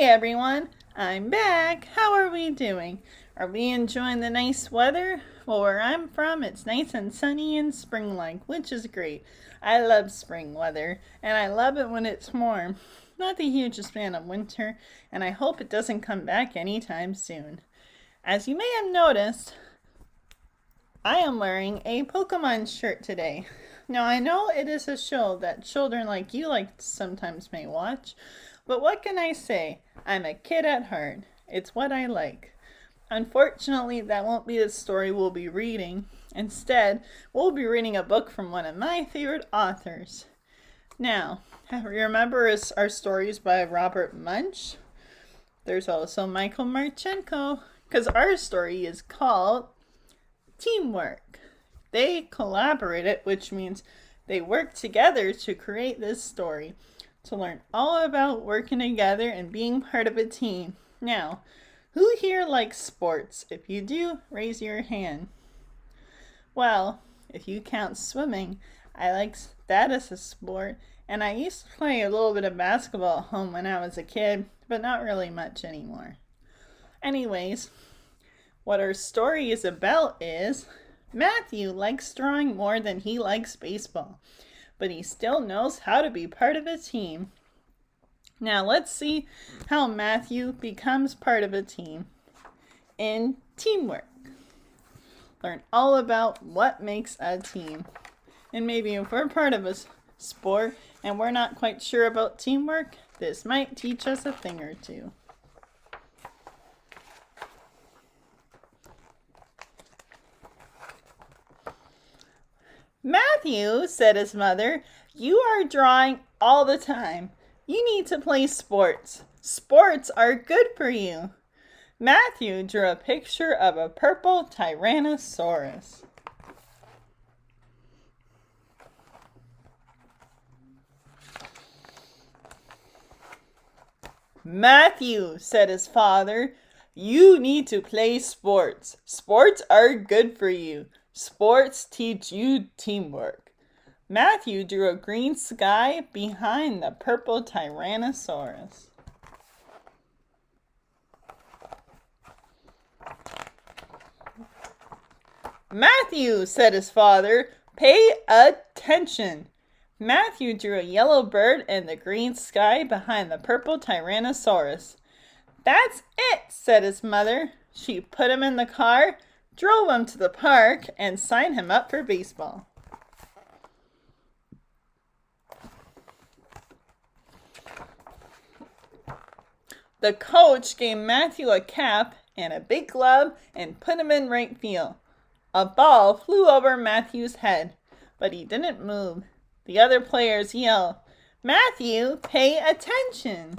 Hey everyone, I'm back. How are we doing? Are we enjoying the nice weather? Well, where I'm from, it's nice and sunny and spring-like, which is great. I love spring weather, and I love it when it's warm. Not the hugest fan of winter, and I hope it doesn't come back anytime soon. As you may have noticed, I am wearing a Pokemon shirt today. Now, I know it is a show that children like you sometimes may watch, but what can I say? I'm a kid at heart. It's what I like. Unfortunately, that won't be the story we'll be reading. Instead, we'll be reading a book from one of my favorite authors. Now, remember our stories by Robert Munsch? There's also Michael Marchenko, because our story is called Teamwork. They collaborated, which means they worked together to create this story, to learn all about working together and being part of a team. Now, who here likes sports? If you do, raise your hand. Well, if you count swimming, I like that as a sport, and I used to play a little bit of basketball at home when I was a kid, but not really much anymore. Anyways, what our story is about is Matthew likes drawing more than he likes baseball, but he still knows how to be part of a team. Now let's see how Matthew becomes part of a team in Teamwork. Learn all about what makes a team. And maybe if we're part of a sport and we're not quite sure about teamwork, this might teach us a thing or two. Matthew, said his mother, you are drawing all the time. You need to play sports. Sports are good for you. Matthew drew a picture of a purple Tyrannosaurus. Matthew, said his father, you need to play sports. Sports are good for you. Sports teach you teamwork. Matthew drew a green sky behind the purple Tyrannosaurus. Matthew, said his father, pay attention. Matthew drew a yellow bird in the green sky behind the purple Tyrannosaurus. That's it, said his mother. She put him in the car, drove him to the park, and signed him up for baseball. The coach gave Matthew a cap and a big glove and put him in right field. A ball flew over Matthew's head, but he didn't move. The other players yelled, Matthew, pay attention.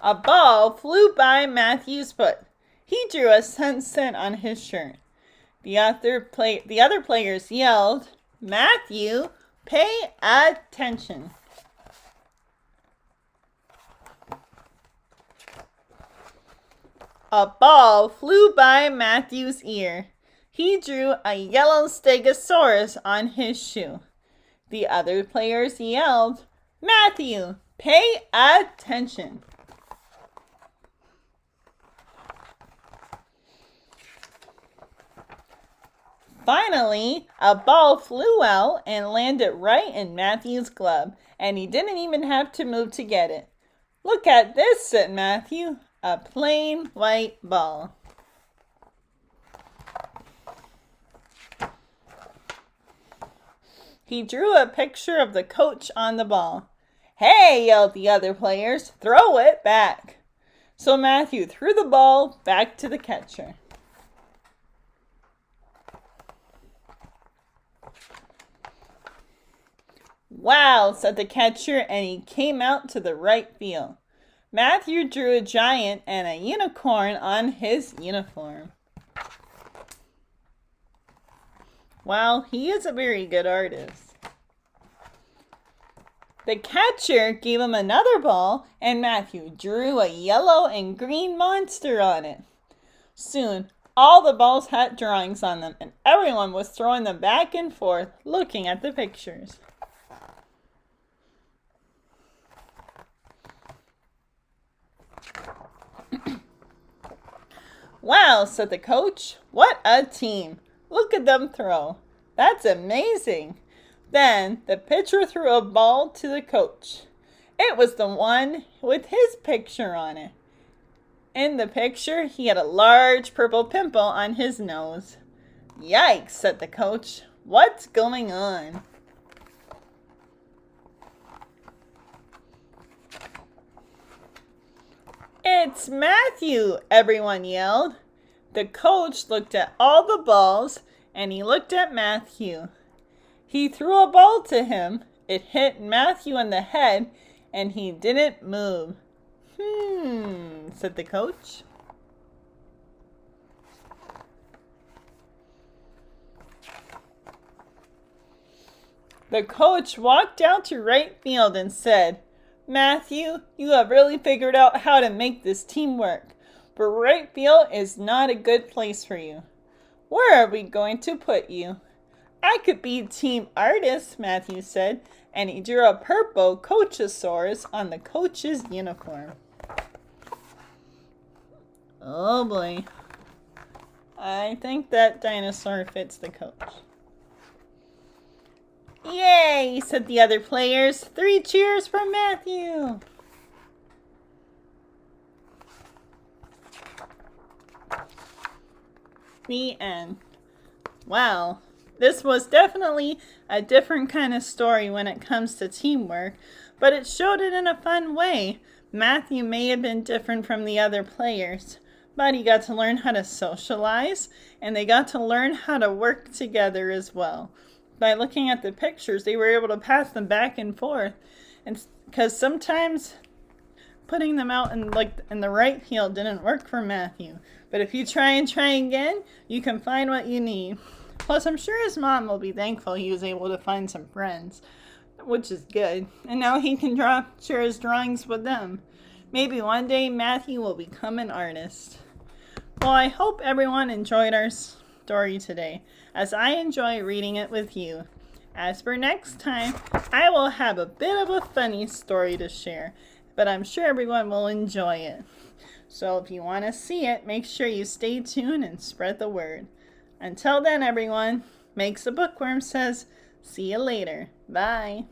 A ball flew by Matthew's foot. He drew a sunset on his shirt. The other players yelled, Matthew, pay attention. A ball flew by Matthew's ear. He drew a yellow stegosaurus on his shoe. The other players yelled, Matthew, pay attention. Finally, a ball flew out and landed right in Matthew's glove, and he didn't even have to move to get it. Look at this, said Matthew, a plain white ball. He drew a picture of the coach on the ball. Hey, yelled the other players, throw it back. So Matthew threw the ball back to the catcher. Wow, said the catcher, and he came out to the right field. Matthew drew a giant and a unicorn on his uniform. Wow, he is a very good artist. The catcher gave him another ball, and Matthew drew a yellow and green monster on it. Soon, all the balls had drawings on them, and everyone was throwing them back and forth, looking at the pictures. Wow, said the coach. What a team. Look at them throw. That's amazing. Then the pitcher threw a ball to the coach. It was the one with his picture on it. In the picture, he had a large purple pimple on his nose. Yikes, said the coach. What's going on? It's Matthew, everyone yelled. The coach looked at all the balls and he looked at Matthew. He threw a ball to him. It hit Matthew in the head and he didn't move. Said the coach. The coach walked out to right field and said, Matthew, you have really figured out how to make this team work, but right field is not a good place for you. Where are we going to put you? I could be team artist, Matthew said, and he drew a purple Coachosaurus on the coach's uniform. Oh boy. I think that dinosaur fits the coach. Yay, said the other players. 3 cheers for Matthew. The end. Wow, this was definitely a different kind of story when it comes to teamwork, but it showed it in a fun way. Matthew may have been different from the other players, but he got to learn how to socialize, and they got to learn how to work together as well. By looking at the pictures, they were able to pass them back and forth, and because sometimes putting them out in the right field didn't work for Matthew. But if you try again, you can find what you need. Plus, I'm sure his mom will be thankful he was able to find some friends, which is good. And now he can share his drawings with them. Maybe one day Matthew will become an artist. Well, I hope everyone enjoyed our story today, as I enjoy reading it with you. As for next time, I will have a bit of a funny story to share, but I'm sure everyone will enjoy it. So if you want to see it, make sure you stay tuned and spread the word. Until then, everyone, Makes a Bookworm says, see you later. Bye.